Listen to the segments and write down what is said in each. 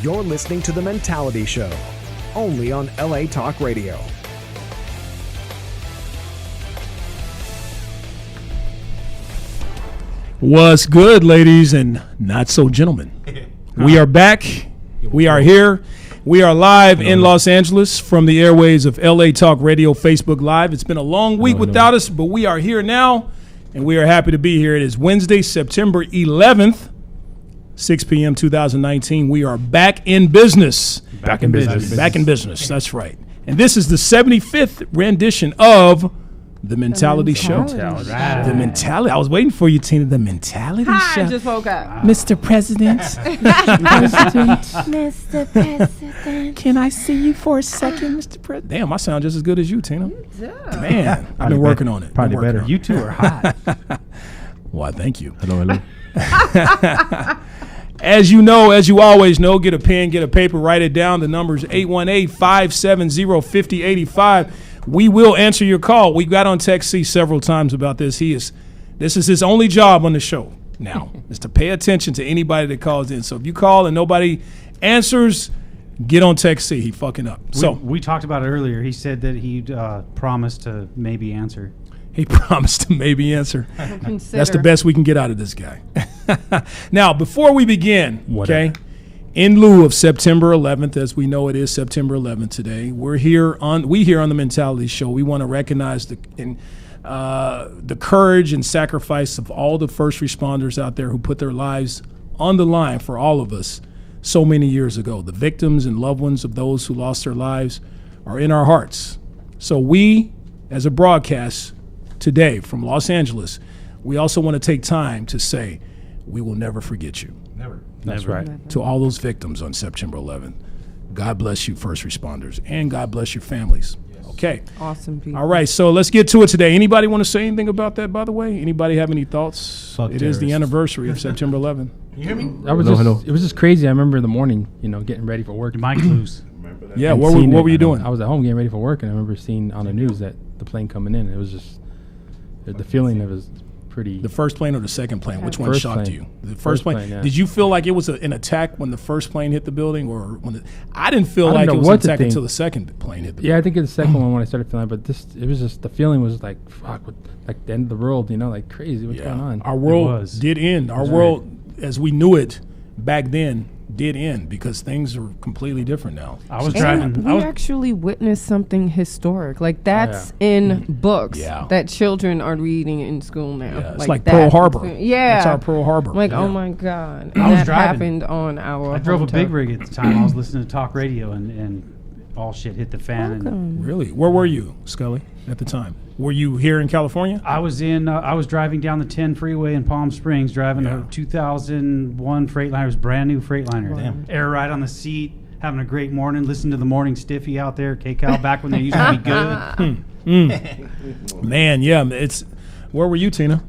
You're listening to The Mentality Show, only on LA Talk Radio. What's good, ladies and not so gentlemen? We are back. We are here. We are live in Los Angeles from the airways of LA Talk Radio, Facebook Live. It's been a long week without us, but we are here now, and we are happy to be here. It is Wednesday, September 11th, 6 p.m. 2019. We are back in business. Back in business. Back in business. That's right. And this is the 75th rendition of The Mentality Show. Right. The Mentality. I was waiting for you, Tina. The Mentality Show. I just woke up. Mr. President. Mr. President. Can I see you for a second, Mr. President? Damn, I sound just as good as you, Tina. Man, I've been working on it. Probably better. You two are hot. Why, thank you. Hello. As you know, as you always know, get a pen, get a paper, write it down. The number is 818-570-5085. We will answer your call. We got on Text C several times about this. This is his only job on the show now, is to pay attention to anybody that calls in. So if you call and nobody answers, get on Text C. He fucking up. We talked about it earlier. He said that he'd promised to maybe answer. He promised to maybe answer. That's the best we can get out of this guy. Now, before we begin, okay, in lieu of September 11th, as we know it is September 11th today, we here on the Mentality Show, we want to recognize the courage and sacrifice of all the first responders out there who put their lives on the line for all of us so many years ago. The victims and loved ones of those who lost their lives are in our hearts. So we, as a broadcast today from Los Angeles, we also want to take time to say we will never forget you. Never. That's right. Never. To all those victims on September 11th, God bless you, first responders, and God bless your families. Yes. Okay. Awesome people. All right, so let's get to it today. Anybody want to say anything about that, by the way? Anybody have any thoughts? It is the anniversary of September 11th. You hear me? Hello. It was just crazy. I remember in the morning, getting ready for work. Your mic loose. Yeah, what were you doing? I was at home getting ready for work, and I remember seeing on the news that the plane coming in. It was just the feeling of it was pretty. The first plane or the second plane? Which one first shocked plane. you? The first plane. Yeah. Did you feel like it was an attack when the first plane hit the building, or when I didn't feel like it was an attack until the second plane hit the building? Yeah, I think it's the second one when I started feeling, but it was just the feeling was like fuck, like the end of the world, like crazy. What's going on? Our world did end. Our world, as we knew it back then, did end because things are completely different now. I was driving. We actually witnessed something historic. Like that's in books that children are reading in school now. Yeah, it's like Pearl Harbor. Yeah, that's our Pearl Harbor. Like oh my god, I was driving. Happened on our. I drove a big rig at the time. I was listening to talk radio and all shit hit the fan. And really, where were you, Scully, at the time? Were you here in California? I was driving down the 10 freeway in Palm Springs, driving a 2001 Freightliner. It was brand new Freightliner. Damn. Air ride on the seat, having a great morning, listening to the morning stiffy out there, K-Cal, back when they used to be good. Man, yeah, where were you, Tina?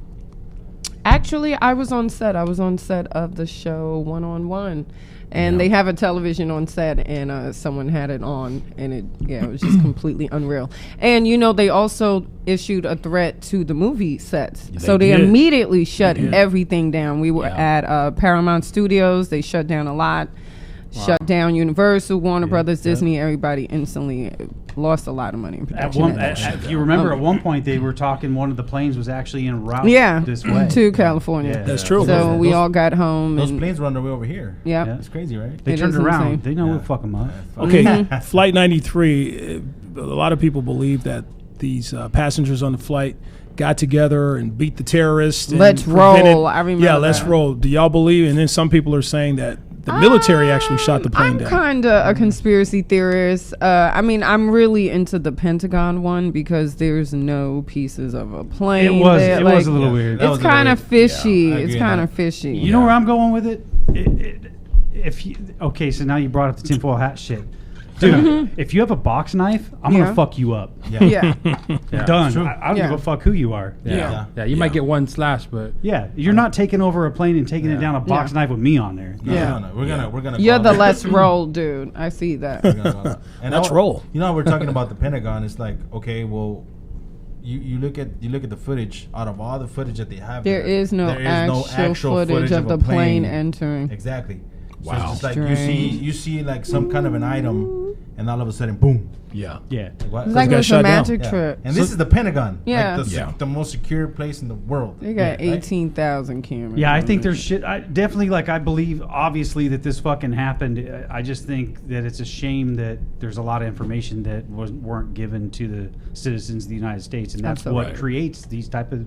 Actually, I was on set. I was on set of the show One on One. And they have a television on set, and someone had it on, and it was just completely unreal. And they also issued a threat to the movie sets, so they immediately shut everything down. We were at Paramount Studios; they shut down a lot, shut down Universal, Warner Brothers, Disney. Everybody instantly lost a lot of money in production. If you remember, at one point they were talking. One of the planes was actually en route this way to California. Yeah. That's true. So we all got home. Those planes were on their way over here. Yeah, it's crazy, right? They turned around. They know we'll fuck them up. Okay, Flight 93. A lot of people believe that these passengers on the flight got together and beat the terrorists. Let's roll. I remember. Yeah, let's roll. Do y'all believe? And then some people are saying that the military actually shot the plane down. I'm kind of a conspiracy theorist. I'm really into the Pentagon one because there's no pieces of a plane. It was a little weird. It's kind of fishy. It's kind of fishy. You know where I'm going with it? So now you brought up the tinfoil hat shit. Dude, if you have a box knife, I'm going to fuck you up. Yeah. Done. I don't give a fuck who you are. Yeah, you might get one slash, but... Yeah, you're not taking over a plane and taking it down a box knife with me on there. No. We're gonna. You're the let's roll dude. I see that. And let's roll. We're talking about the Pentagon. It's like, okay, well, you look at the footage. Out of all the footage that they have, there is no actual footage of the plane entering. Exactly. So it's just like Strange. you see like some kind of an item, and all of a sudden, boom. Yeah. Yeah. What? It's like it got was shut a down. magic trip. And this is the Pentagon. Yeah. Like the most secure place in the world. They got Right? 18,000 cameras. Yeah, I on think it. there's shit. I definitely, like, I believe, obviously, that this fucking happened. I just think that it's a shame that there's a lot of information that weren't given to the citizens of the United States, and that's Absolutely. what creates these type of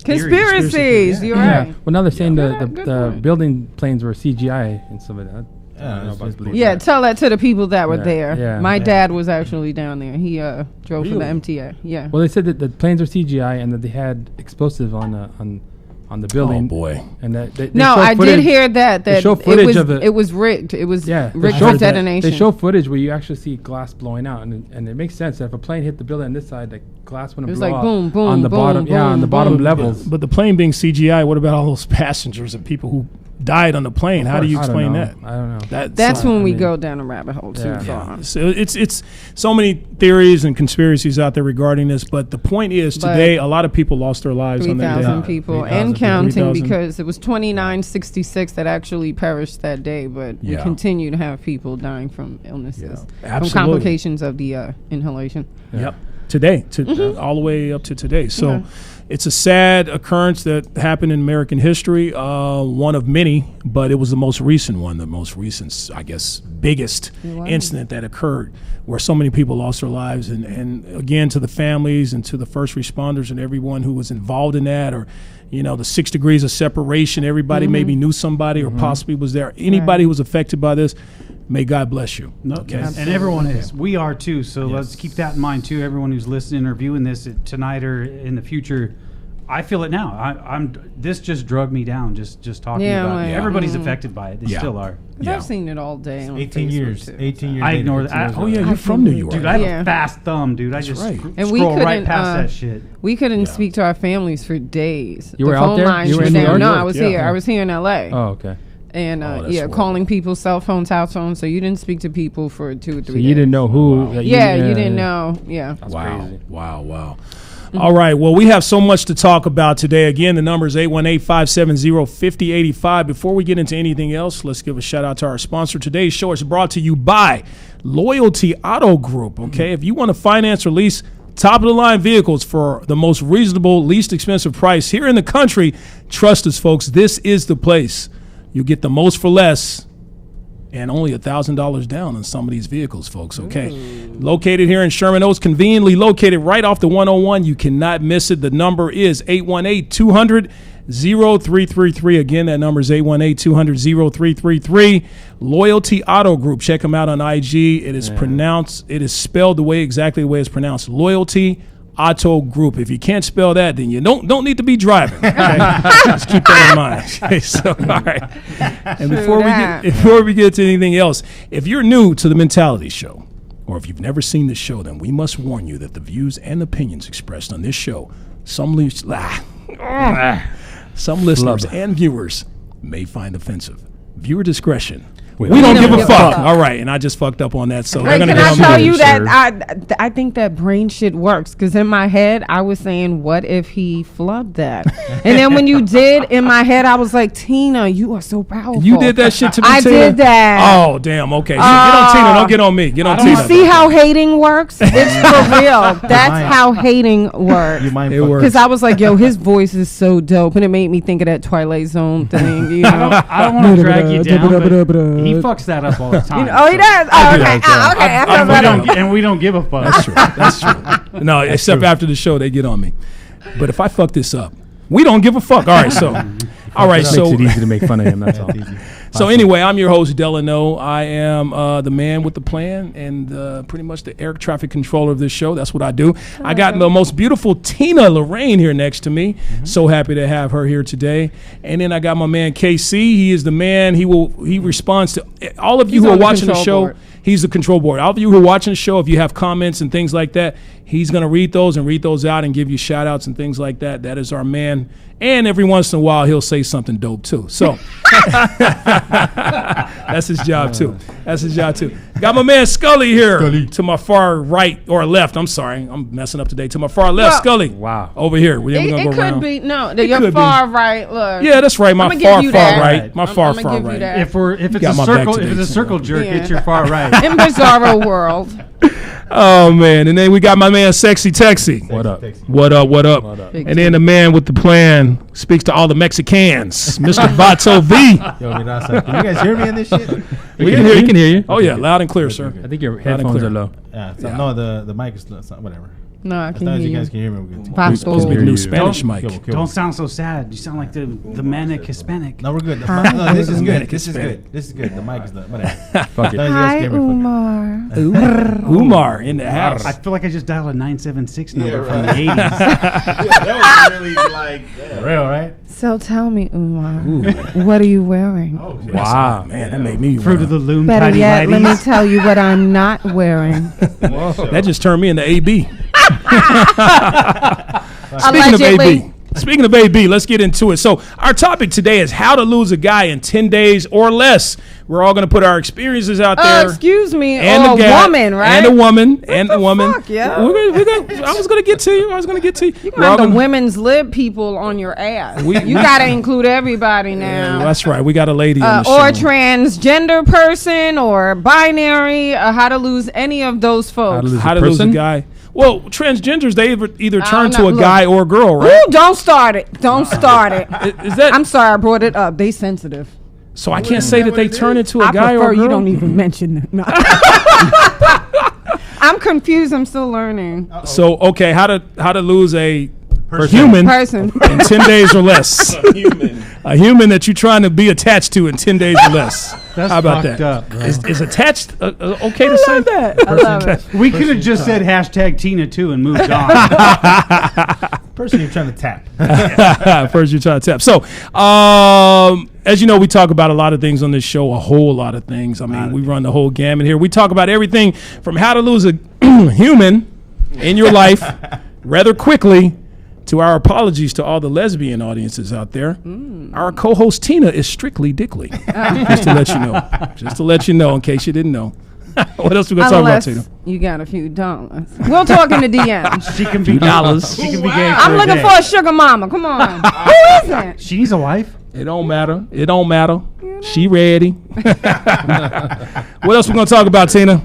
Conspiracies. theories. You're Yeah. right. Well, now they're saying Yeah, the good the point. building planes were CGI and some of that. I Yeah, don't know it's if I just believe Yeah, that. tell that to the people that were Yeah, there. yeah, My yeah. dad was actually down there. He drove for the Really? MTA. Yeah. Well, they said that the planes were CGI and that they had explosive on the building. Oh boy. And that they No, show I did footage- hear that. they That show it footage was of it. it was rigged. It was Yeah, they rigged showed for that. detonation. They show footage where you actually see glass blowing out, and it makes sense that if a plane hit the building on this side, the glass wouldn't It was blow like out boom, boom, on the boom, bottom. Yeah, on the boom, bottom boom. levels. But the plane being CGI, what about all those passengers and people who died on the plane? How do you I don't explain know. that? I don't know. That's so- when I we mean- go down a rabbit hole too Yeah. far. So it's so many theories and conspiracies out there regarding this, but the point is But today a lot of people lost their lives on that 3,000 day. people 3,000 and counting 3,000. because it was 2966 that actually perished that day, but we Yeah. continue to have people dying from illnesses, from Absolutely. complications of the inhalation. Yep. Today, all the way up to today. So Okay. it's a sad occurrence that happened in American history, one of many, but it was the most recent one, the most recent, I guess, biggest was. incident that occurred where so many people lost their lives. And again, to the families and to the first responders and everyone who was involved in that, or, the 6 degrees of separation, everybody maybe knew somebody or possibly was there. Anybody who was affected by this, may God bless you. No, Okay. and everyone is. We are too. So let's keep that in mind too. Everyone who's listening or viewing this tonight or in the future, I feel it now. I'm. This just drug me down. Just talking Yeah, about like, it. Everybody's affected by it. They Yeah. still are. 'Cause Yeah. I've seen it all day on 18 Facebook years. too. 18 years. I later, ignore 18 that. years Oh, later. yeah, you're from New York. Dude, I have Yeah. a fast thumb, dude. I just right. And we scroll right couldn't, past that shit. We couldn't speak to our families for days. You the were out phone there? lines You were were in New down. York? No, I was Yeah. here. I was here in LA. Oh, okay. And Oh, that's yeah, horrible. calling people cell phones, house phones. So you didn't speak to people for 2 or 3 So days. you didn't know who. that Yeah, you didn't know. Yeah. That's Wow. crazy. Wow. All right. Well, we have so much to talk about today. Again, the number is 818-570-5085. Before we get into anything else, let's give a shout out to our sponsor. Today's show is brought to you by Loyalty Auto Group. Okay. If you want to finance or lease top of the line vehicles for the most reasonable, least expensive price here in the country, trust us, folks. This is the place. You get the most for less. And only $1,000 down on some of these vehicles, folks, okay? Located here in Sherman Oaks, conveniently located right off the 101. You cannot miss it. The number is 818-200-0333. Again, that number is 818-200-0333. Loyalty Auto Group. Check them out on IG. It is spelled exactly the way it's pronounced. Loyalty Auto Group. If you can't spell that, then you don't need to be driving. Okay? Just keep that in mind. Okay, so, all right. And before we get to anything else, if you're new to the Mentality Show, or if you've never seen this show, then we must warn you that the views and opinions expressed on this show, some listeners and viewers may find offensive. Viewer discretion. We don't give a fuck. All right, and I just fucked up on that, so Like, they're gonna can I get on tell me. you that I think that brain shit works because in my head I was saying, what if he flubbed that? And then when you did, in my head I was like, Tina, you are so powerful. You did that shit to me, I Tina? did that. Oh, damn. Okay. So get on Tina. Don't get on me. Get on You Tina. see how hating works? It's for real. That's how hating works. You mind It fuck- works. Because I was like, yo, his voice is so dope. And it made me think of that Twilight Zone thing. You know? I don't want to drag you down, but he fucks that up all the time. Oh, he does? Oh, okay. Oh, okay. I feel And we better. don't, we don't give a fuck. That's true. That's true. No, except after the show, they get on me. But if I fuck this up, we don't give a fuck. All right, so. All right, Makes so. it easy to make fun of him. That's all. That's easy. So anyway, I'm your host, Delano. I am the man with the plan and pretty much the air traffic controller of this show. That's what I do. I got the most beautiful Tina Lorraine here next to me. So happy to have her here today. And then I got my man KC. He is the man. He responds to all of you He's who are on the watching the control show. board. He's the control board. All of you who are watching the show, if you have comments and things like that, he's going to read those out and give you shout outs and things like that. That is our man. And every once in a while, he'll say something dope too. So that's his job too. Got my man Scully here to my far right or left. I'm sorry, I'm messing up today. To my far left, Well, Scully. Wow. Over here. We're It, gonna it go could around. be It your could be. far right. Look. Yeah, that's right. My I'ma give far you far that. right. My far I'ma far give you right. that. If it's got a my back circle, today, if it's a so- circle jerk, Yeah. it's your far right. In bizarro world. Oh man, and then we got my man Sexy Texy. What up? What up? What up? What up? Big And then the man with the plan speaks to all the Mexicans, Mr. Bato V. Yo, Mirasa, can you guys hear me in this shit? We We can hear you. Oh yeah, loud and clear, sir. I think your and headphones clear. are low. Yeah, so, Yeah. no, the mic is whatever. No, I As can long as hear you guys you. can hear me, we're good. Pastor. This big hear new you. Spanish Don't- mic. Don't sound so sad. You sound like the manic Hispanic. No, we're good. No, this is good. This is good. This is good. The mic is not. Whatever. Fuck it. As long as you guys Hi, can hear me, Umar. Umar in the house. I feel like I just dialed a 976 number Yeah, from right. the 80s. that was really like for real, right? So tell me, Umar, what are you wearing? Oh, Wow, man, that made me. Fruit of the Loom, Better tidy yet, let me whities. tell you what I'm not wearing. That just turned me into AB. Allegedly. Speaking of AB, let's get into it. So our topic today is how to lose a guy in 10 days or less. We're all going to put our experiences out there. Excuse me, And or the a guy, woman, right? And a woman, and the a woman. fuck, yeah? I was gonna get to you. You We're got all the gonna- women's lib people on your ass. We- You got to include everybody now. That's right. We got a lady on the Or a show. transgender person or binary, how to lose any of those folks. lose- How to lose a person? guy? Well, transgenders, they either turn don't to know. a Look. guy or a girl, right? Ooh, don't start it. Don't start it. Is that I'm sorry I brought it up. They sensitive. so? I can't say that they turn into a I guy prefer or a girl. you don't even mention it. No. I'm confused. I'm still learning. So okay, how to lose a Person. human Person. in 10 days or less? A human that you're trying to be attached to in 10 days or less. That's How about fucked that? up, bro. Is attached okay to I say? love that. I love it. We could have just said hashtag Tina too and moved on. Person you're trying to tap. First, you're trying to tap. So, as you know, we talk about a lot of things on this show, a whole lot of things. I mean, we run the whole gamut here. We talk about everything from how to lose a human in your life rather quickly to our apologies to all the lesbian audiences out there. Our co-host Tina is strictly Dickly. Just to let you know. Just to let you know in case you didn't know. What else we going to talk about, Unless Tina? you got a few dollars. We'll talk in the DMs. She can be $2. She can be gay. I'm a looking day. for a sugar mama. Come on. Who is it? She needs a wife. It don't matter. It don't matter. She ready. What else we going to talk about, Tina?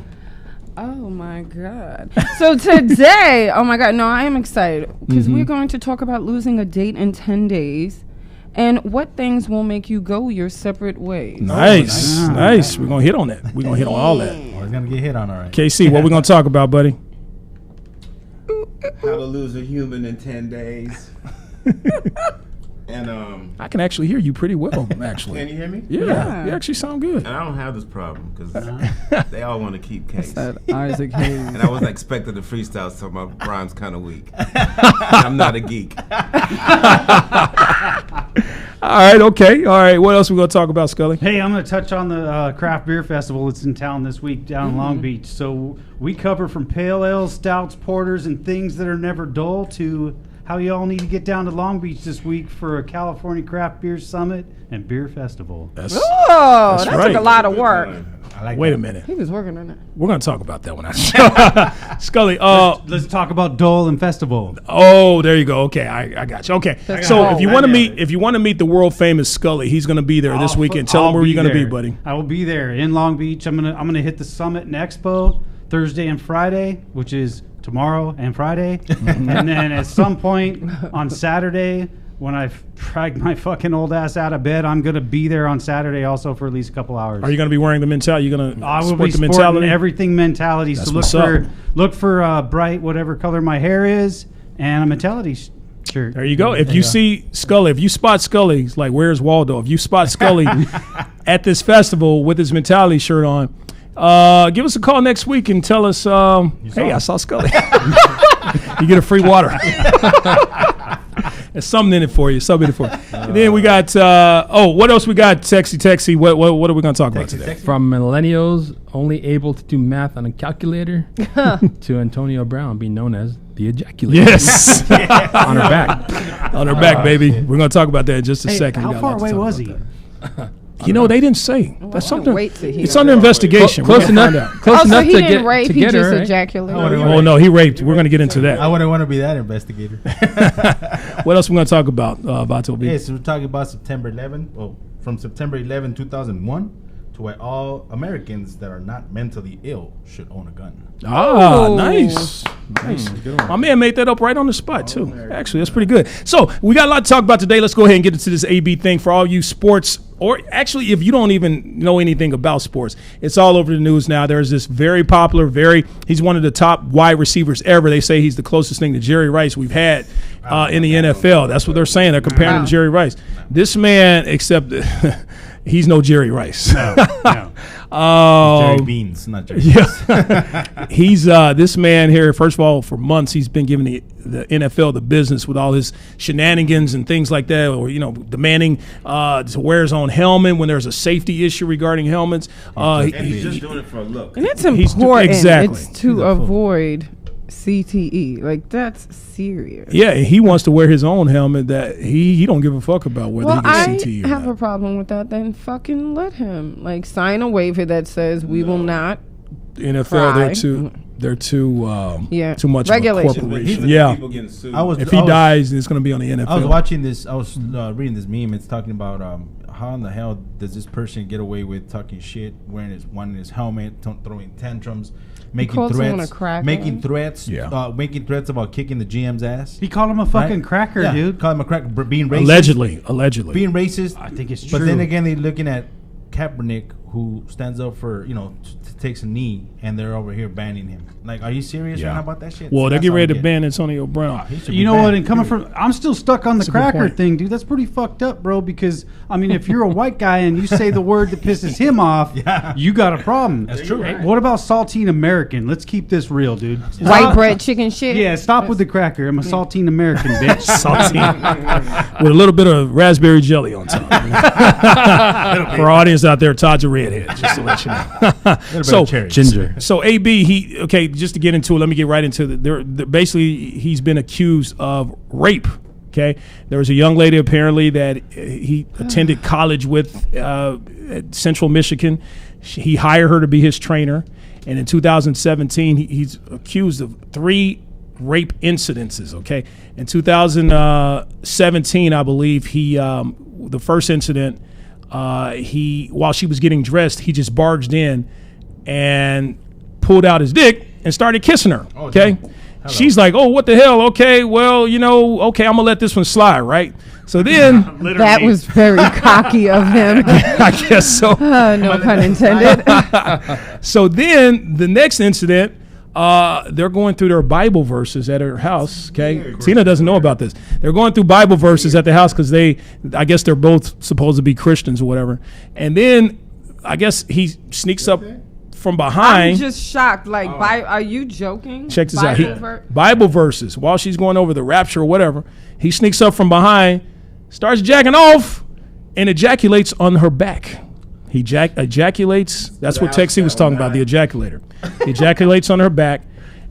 Oh my God. So today, oh my God, no, I am excited because we're going to talk about losing a date in 10 days and what things will make you go your separate ways. Nice. Nice. We're going to hit on that. We're going to hit on all that. Oh, it's gonna get hit on, all right. KC, what we going to talk about, buddy? How to lose a human in 10 days. And I can actually hear you pretty well, actually. can you hear me? Yeah, you actually sound good. And I don't have this problem because they all want to keep case. Isaac Hayes. And I wasn't expecting the freestyle, so my rhyme's kind of weak. I'm not a geek. All right, okay. All right, what else we going to talk about, Scully? Hey, I'm going to touch on the craft beer festival that's in town this week down in Long Beach. So we cover from pale ales, stouts, porters, and things that are never dull to how you all need to get down to Long Beach this week for a California Craft Beer Summit and Beer Festival. That's, Oh, That's that right. took a lot of work. I like wait that. a minute. He was working on it. We're going to talk about that one. Scully, Let's talk about Dole and Festival. oh, there you go. Okay, I got you. Okay, so Oh, if you want to meet the world famous Scully, he's going to be there this weekend. Tell him where you're going to be, buddy. I will be there in Long Beach. I'm gonna hit the Summit and Expo Thursday and Friday, which is tomorrow and Friday, and then at some point on Saturday, when I've dragged my fucking old ass out of bed, I'm gonna be there on Saturday also for at least a couple hours. Are you going to be wearing the mentality? You're going to I will support be the sporting mentality? everything mentality. That's So what's up. look for bright whatever color my hair is and a mentality shirt. There you go. If you see Scully, if you spot Scully, it's like, where's Waldo? If you spot Scully at this festival with his mentality shirt on, give us a call next week and tell us, hey, I saw Scully. You get a free water. There's something in it for you. Something in it for you. And then we got, what else we got, Texy? What are we going to talk about today? From millennials only able to do math on a calculator to Antonio Brown being known as the ejaculator. Yes. On her back. On her back, baby. We're going to talk about that in just a Hey, second. We how got a far lot to away talk was about he? that. You know, they didn't say. That's something. Wait to hear. It's under investigation. Close We're gonna enough. find out. Close Oh, so enough he to didn't get rape, to he get just her. Right? ejaculated. Oh no, he raped. We're gonna get into that. I wouldn't want to be that investigator. What else we gonna talk about, Vato B? Yeah, so we're talking about September 11. Well, from September 11, 2001, to where all Americans that are not mentally ill should own a gun. Ah, Oh. nice. My man made that up right on the spot too. Actually, that's pretty good. So we got a lot to talk about today. Let's go ahead and get into this AB thing for all you sports, or actually, if you don't even know anything about sports, it's all over the news now. There's this very popular, he's one of the top wide receivers ever. They say he's the closest thing to Jerry Rice we've had in the NFL. That's what they're saying. They're comparing him to Jerry Rice. This man, except he's no Jerry Rice. No. Jerry Beans, not Jerry. Yeah, he's this man here. First of all, for months he's been giving the NFL the business with all his shenanigans and things like that, or demanding to wear his own helmet when there's a safety issue regarding helmets. And he's just doing it for a look. And it's He's important. exactly. It's to avoid CTE. Like, that's serious. Yeah, he wants to wear his own helmet that he don't give a fuck about whether Well, he I gets CTE or have not. a problem with that. Then fucking let him sign a waiver that says we will not. NFL, Cry. they're too Yeah. too much Regulations. of a He's corporation. the Yeah, people getting sued. if he dies, it's going to be on the NFL. I was watching this. I was reading this meme. It's talking about how in the hell does this person get away with talking shit, wearing his helmet, throwing tantrums, making called someone threats, a cracker. making threats, Yeah. making threats about kicking the GM's ass. He called him a fucking Right? cracker, Yeah, dude. call him a cracker, being racist. Allegedly. being racist. I think it's But true. then again, they're looking at Kaepernick, who stands up for takes a knee, and they're over here banning him. Like, are you serious right now about that shit? Well, So they're that's getting all ready I to get. ban Antonio Brown. He should You be know banned, what? And coming period. from, I'm still stuck on the a good cracker point. thing, dude. That's pretty fucked up, bro. Because I mean, if you're a white guy and you say the word that pisses him off, Yeah. you got a problem. That's true. Hey, what about saltine American? Let's keep this real, dude. White Stop- bread, chicken shit. Yeah, stop with the cracker. I'm a saltine American, bitch. Saltine. With a little bit of raspberry jelly on top. For our audience out there, Todd's a redhead, just to let you know. So, Ginger. So AB, just to get into it, let me get right into it. Basically, he's been accused of rape. Okay, there was a young lady apparently that he attended college with at Central Michigan. He hired her to be his trainer, and in 2017, he's accused of 3 rape incidences. Okay, in 2017, I believe the first incident, while she was getting dressed, he just barged in and pulled out his dick and started kissing her. Okay. She's like, oh, what the hell? Okay, well, okay, I'm going to let this one slide, right? So then, That was very cocky of him. I guess so. No pun intended. So then the next incident, they're going through their Bible verses at her house. Okay, Tina doesn't know about this. They're going through Bible verses at the house because I guess they're both supposed to be Christians or whatever. And then I guess he sneaks up from behind. I'm just shocked. Are you joking? Check this Bible out. Bible verses while she's going over the rapture or whatever. He sneaks up from behind, starts jacking off, and ejaculates on her back. He ejaculates. That's what Texie was talking about, the ejaculator. He ejaculates on her back,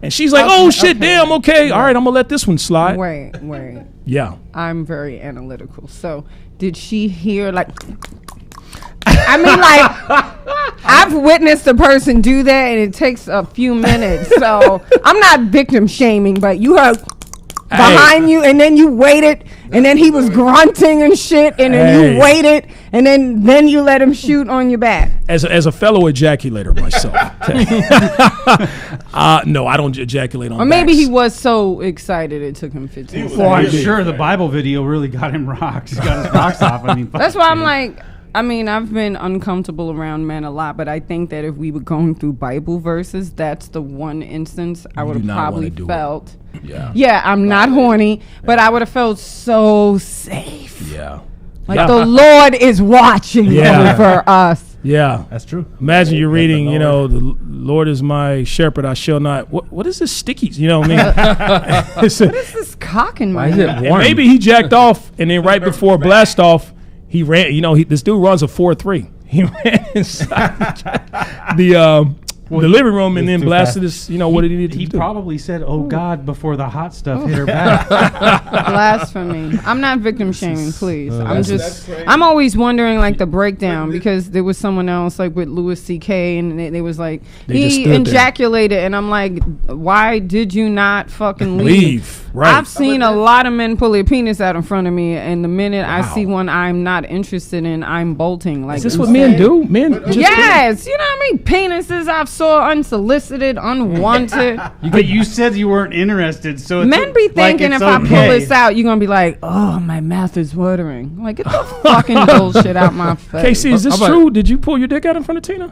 and she's like, "Oh shit, damn, okay, all right, I'm gonna let this one slide." Wait. Yeah. I'm very analytical. So, did she hear I mean, I've witnessed a person do that, and it takes a few minutes. So I'm not victim shaming, but you heard behind you, and then you waited, and then he was grunting and shit, and then you waited, and then you let him shoot on your back. As a fellow ejaculator myself, no, I don't ejaculate on. Or maybe backs. he was so excited it took him 15 seconds. Well, I'm sure the Bible video really got him rocks. He got his rocks off. I mean, That's why I'm like, I've been uncomfortable around men a lot, but I think that if we were going through Bible verses, that's the one instance I would have do not wanna probably do it. felt. Yeah. Yeah, I'm not horny, but I would have felt so safe. Yeah. The Lord is watching Yeah. over us. Yeah. That's true. Imagine you're reading, the Lord is my shepherd, I shall not. What is this stickies? You know what I mean? What is this cock in my Why is it hand? warm? Maybe he jacked off, and then right before blast off, he ran. This dude runs a 4.3. He ran inside the living room and then too blasted fast. his, what did he need to He do? probably said, "Oh God," before the hot stuff hit her back. Blasphemy. I'm not victim shaming, please. that's crazy. I'm always wondering like the breakdown because there was someone else like with Louis C.K. and they was like, They just he stood there. ejaculated and I'm like, why did you not fucking leave? Right. I've seen a lot of men pull their penis out in front of me and the minute I see one I'm not interested in, I'm bolting. Like, Is this what men do? Men just Yes, you know what I mean? Penises I've saw unsolicited, unwanted. But you said you weren't interested, so it's Men be like thinking it's if I pull okay. this out, you're gonna be like, "Oh, my mouth is watering." Like, get the fucking bullshit out my face. Casey, is this How about- true? Did you pull your dick out in front of Tina?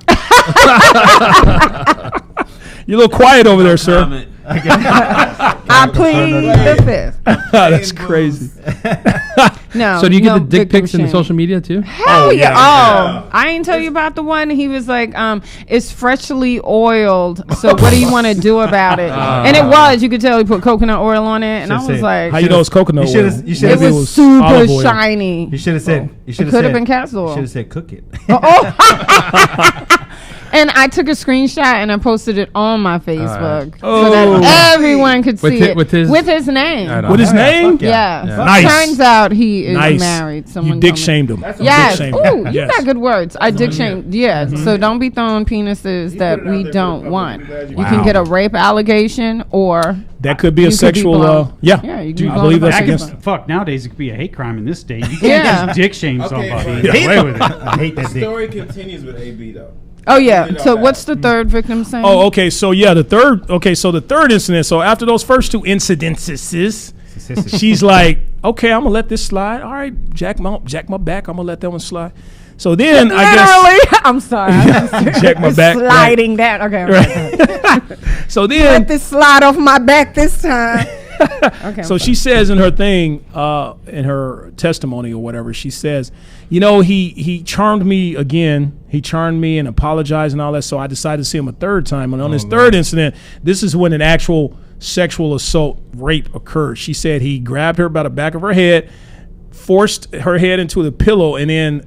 You're a little quiet over there, sir. Comment. I plead the fifth. That's crazy. No. So do you get no the dick victim pics in the shaming. social media too? Hell yeah. yeah. Oh, I ain't tell you about the one. He was like, it's freshly oiled. So what do you want to do about it? And it was. You could tell he put coconut oil on it. And I Should've was said- like, How you know it's coconut You oil? should've- you should've- Maybe it was super olive oil. shiny. You should have said. You should have could said. have been castor oil. Should have said cook it. And I took a screenshot and I posted it on my Facebook so Oh. that everyone could With see hi- it with his- name. I know. With his name? Fuck Yeah. Yeah. Nice. Turns out he is Nice. married. Someone You dick told me. shamed him. Yes. Dick shamed Ooh, him. you Yes. got good words. I dick shamed. Yeah. So don't be throwing penises that we don't want. You can get a rape allegation or That could be a you could be sexual. blown. Yeah. Yeah, you can be I blown believe up that's by against. anybody. Fuck, nowadays it could be a hate crime in this state. You can't Yeah. just dick shame Okay, somebody. but- Get away with it. I hate that dick. Story continues with AB though. Oh yeah. Leave it So on what's that. the third victim saying? Oh, okay. So yeah, the third. Okay, so the third incident. So after those first two incidences, she's like, "Okay, I'm gonna let this slide. All right, jack my back. I'm gonna let that one slide." So then I Literally. I'm sorry. I'm just Check my back, right. sliding down. Okay. guess. So Let then, this slide off my back this time. Okay. so she says in her thing, in her testimony or whatever, she says, he charmed me again. He charmed me and apologized and all that. So I decided to see him a third time. And on this third incident, this is when an actual sexual assault rape occurred. She said he grabbed her by the back of her head, forced her head into the pillow, and then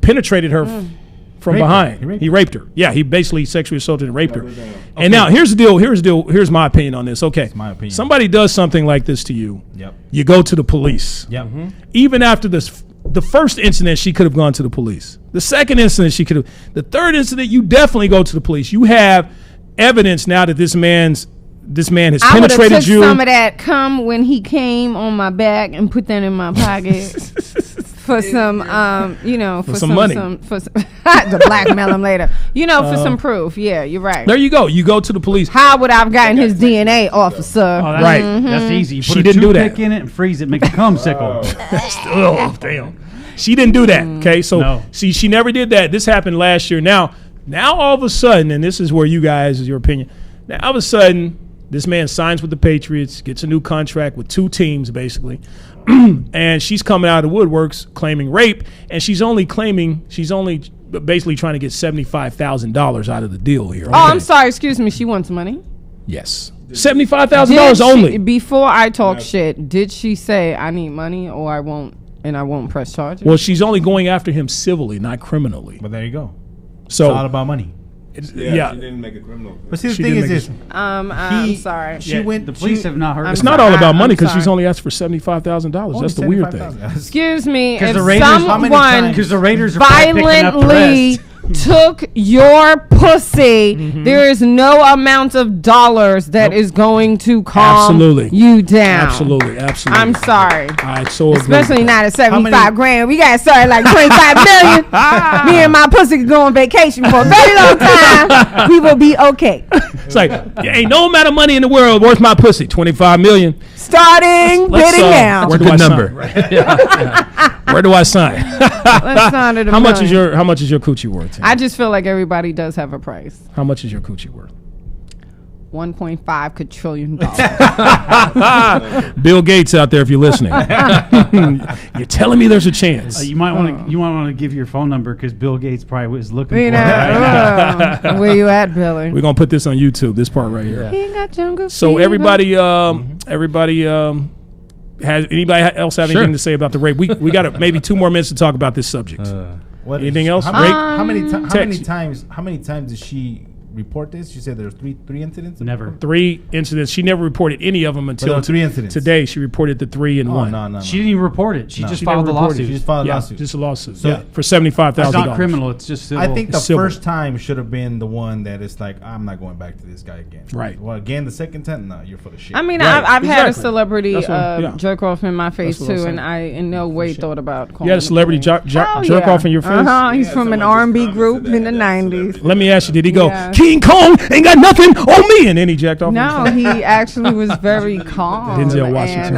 penetrated her from Raped her. behind. He raped her. Yeah, he basically sexually assaulted and raped her. Double down. And now here's the deal. Here's my opinion on this. Okay, my opinion. Somebody does something like this to you. Yep. You go to the police. Yep. Even after this, the first incident, she could have gone to the police. The second incident, she could have. The third incident, you definitely go to the police. You have evidence now that this man has I would have penetrated took you. some of that cum when he came on my back and put that in my pocket for some, for some money. To blackmail him later. For some proof. Yeah, you're right. There you go. You go to the police. How would I have gotten his DNA, officer? Oh, that's, Right. That's easy. You put She a didn't do that. toothpick in it and freeze it, make a cum sickle. Oh, damn. She didn't do that. Okay, so No. see, she never did that. This happened last year. Now all of a sudden, and this is where you guys is your opinion. Now all of a sudden, this man signs with the Patriots, gets a new contract with two teams basically, and she's coming out of the woodworks claiming rape, and she's only basically trying to get $75,000 out of the deal here. Oh, I'm sorry. Excuse me. She wants money. Yes, $75,000 Did she- only. Before I talk shit, did she say I need money or I won't press charges? Well, she's only going after him civilly, not criminally. But there you go. It's So all about money. yeah. She didn't make a criminal. But see, the She thing didn't is make this. I'm sorry. She went. The police have not heard. I'm It's of not it. all about I'm money because sorry. she's only asked for $75,000. That's the weird thing. Excuse me. If the Raiders- how many someone times- Because the Raiders are probably picking up the violently rest. took your pussy, there is no amount of dollars that is going to calm Absolutely. you down. Absolutely. I'm sorry. I so agree. Especially not at 75 many- grand. We got started like 25 million. Me and my pussy could go on vacation for a very long time. We will be okay. It's like, there ain't no amount of money in the world worth my pussy. 25 million. Starting bidding now. Where do Good I number. Sign? Where do I sign? Let's sign it a How much is million. your coochie worth? Tim? I just feel like everybody does have a price. How much is your coochie worth? $1.5 quadrillion. Bill Gates out there, if you're listening, you're telling me there's a chance. You might want to give your phone number because Bill Gates probably was looking for You it. Right? know, where you at, Billy? We're gonna put this on YouTube. This part right here. He ain't got jungle So fever. everybody has anybody else have Sure. anything to say about the rape? We got maybe 2 more minutes to talk about this subject. What Anything else? How Rape? How many times did she report this? She said there's three incidents. Never. 3 incidents. She never reported any of them there until were 3 incidents. today. She reported the 3 and 1. No. She didn't even report it. She No. just She filed the never reported lawsuit. She just filed a lawsuit. Just a lawsuit. So- for $75,000. It's not criminal. It's just civil. I think the Civil. first time should have been the one that is like, I'm not going back to this guy again. Right. Well, again, the second time, no, you're full of shit. I mean, Right. I've had a Exactly. celebrity That's what- yeah. jerk off in my face That's what I'm too, and saying. I in no way thought about calling You had a the celebrity police. jerk off in your face? He's Yeah, from an someone just R&B commented group that. in the That's 90s. celebrity. Let me ask you, did he go, Yeah. King Kong ain't got nothing on me? And then he jacked off? No, he actually was very calm Denzel Washington.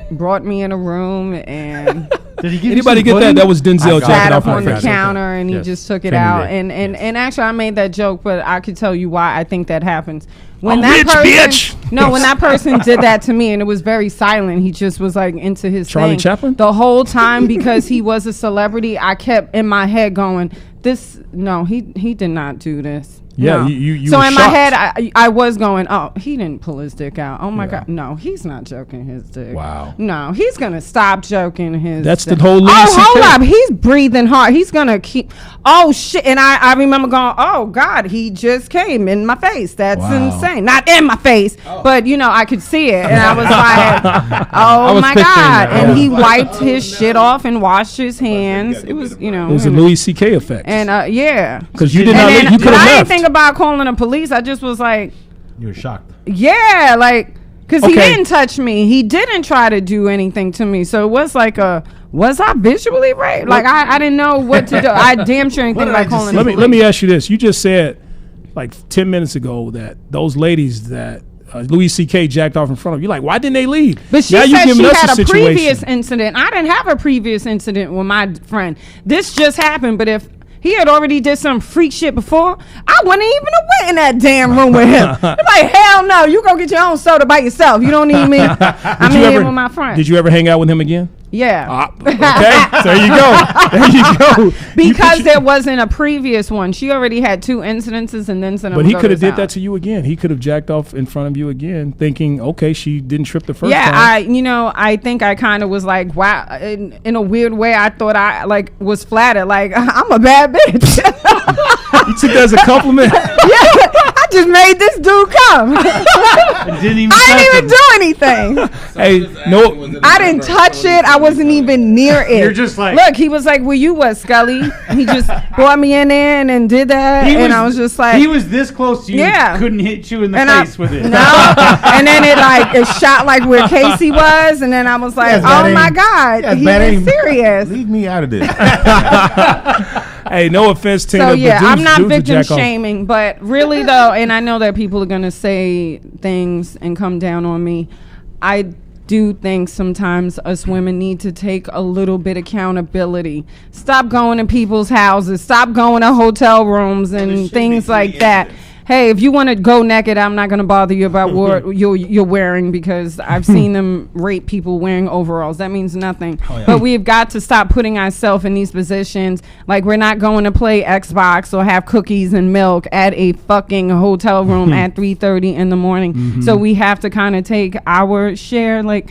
and brought me in a room and Did he give Anybody you get some that? pudding? That was Denzel sat jacking up off on the my face. counter and he Yes. just took it Family out. day. And actually, I made that joke, but I could tell you why I think that happens. When I'm that rich, person, bitch. No, when that person did that to me, and it was very silent. He just was like into his Charlie thing. Chaplin? The whole time, because he was a celebrity, I kept in my head going, "This, no, he did not do this." Yeah, No. you So were in shocked. my head, I was going, "Oh, he didn't pull his dick out. Oh my Yeah. god, no, he's not joking his dick. Wow. No, he's gonna stop joking his. That's the dick. whole Louis Oh, hold CK. up, he's breathing hard. He's gonna keep. Oh shit! And I remember going, "Oh God, he just came in my face. That's Wow. insane. Not in my face, but you know I could see it, and I was like, oh was my picturing God!" that, And yeah. he wiped his shit off and washed his hands. It was, you know, It was a Louis C.K. effect. and yeah. Because you did And not then, you could but I have didn't left. think about calling the police. I just was like, You were shocked. yeah, like, because he Okay. didn't touch me. He didn't try to do anything to me. So it was like was I visually raped? Like, I didn't know what to do. I damn sure didn't think did I about just calling say? the Let me police. ask you this. You just said like 10 minutes ago that those ladies that Louis C.K. jacked off in front of you, like, why didn't they leave? But she Now you said giving she us had a situation. previous incident. I didn't have a previous incident with my friend. This just happened. But if he had already did some freak shit before, I wouldn't even have went in that damn room with him. I'm like, hell no, you go get your own soda by yourself. You don't need me. I'm Did you here ever- with my friend. Did you ever hang out with him again? Yeah. Okay, there you go. There you go. Because there wasn't a previous one. She already had 2 incidences and then But he could have did that to you again. He could have jacked off in front of you again, thinking, okay, she didn't trip the first time. I think I kind of was like, wow, in a weird way, I thought I like was flattered. Like, I'm a bad bitch. You took that as a compliment. Yeah, I just made this dude come. It didn't even I touch didn't even him. do anything. Hey, no, I didn't touch it. I wasn't even near it. You're just like- look. He was like, "Where you was, Scully?" He just brought me in there and did that, and I was just like, he was this close to you. Yeah. Couldn't hit you in the and face with it. No, and then it shot like where Casey was, and then I was like, Yes, bad "Oh my aim. God, Yes, he bad is aim. serious." Leave me out of this. hey, no offense, Tina. So but yeah, dudes- I'm not dudes will victim jack off. shaming, but really though, and I know that people are gonna say things and come down on me. I do think sometimes us women need to take a little bit accountability. Stop going to people's houses. Stop going to hotel rooms and things like that. Hey, if you want to go naked, I'm not going to bother you about what you're wearing, because I've seen them rape people wearing overalls. That means nothing. Oh, yeah. But we've got to stop putting ourselves in these positions. Like, we're not going to play Xbox or have cookies and milk at a fucking hotel room at 3:30 in the morning. So we have to kind of take our share, like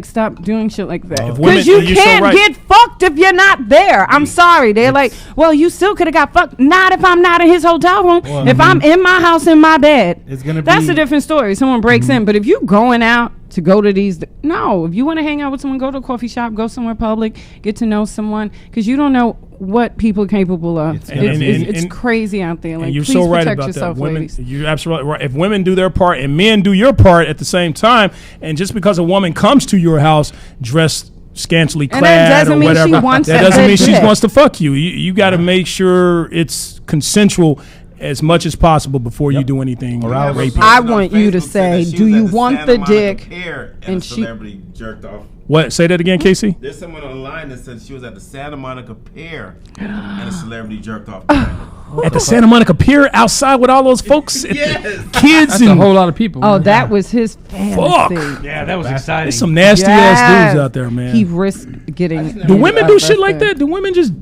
stop doing shit like that. If women- Because you you're so can't right. get fucked if you're not there. I'm sorry. They're like, well, you still could have got fucked. Not if I'm not in his hotel room. Well, if I'm in my house in my bed. It's gonna That's be- a different story. Someone breaks in. But if you going out to go to these, no. If you want to hang out with someone, go to a coffee shop, go somewhere public, get to know someone, because you don't know what people are capable of. It's It's and- crazy out there. Like, And you're please so right protect about yourself, that. Women, ladies. you're absolutely right. If women do their part and men do your part at the same time, and just because a woman comes to your house dressed scantily And that clad doesn't or mean she whatever, wants that that doesn't mean good she dick. wants to fuck you. You got to make sure it's consensual as much as possible before you do anything Or else- rapey. I want you to say, do you want the dick? And And a she- celebrity jerked off. What? Say that again, Casey. There's someone online that said she was at the Santa Monica Pier and a celebrity jerked off. At the Santa Monica Pier outside with all those folks, Yes. kids, That's a and whole lot of people. Oh, man. that was his fantasy. Yeah, that was exciting. there's some nasty ass dudes out there, man. He risked getting. Do women do shit like that? Do women just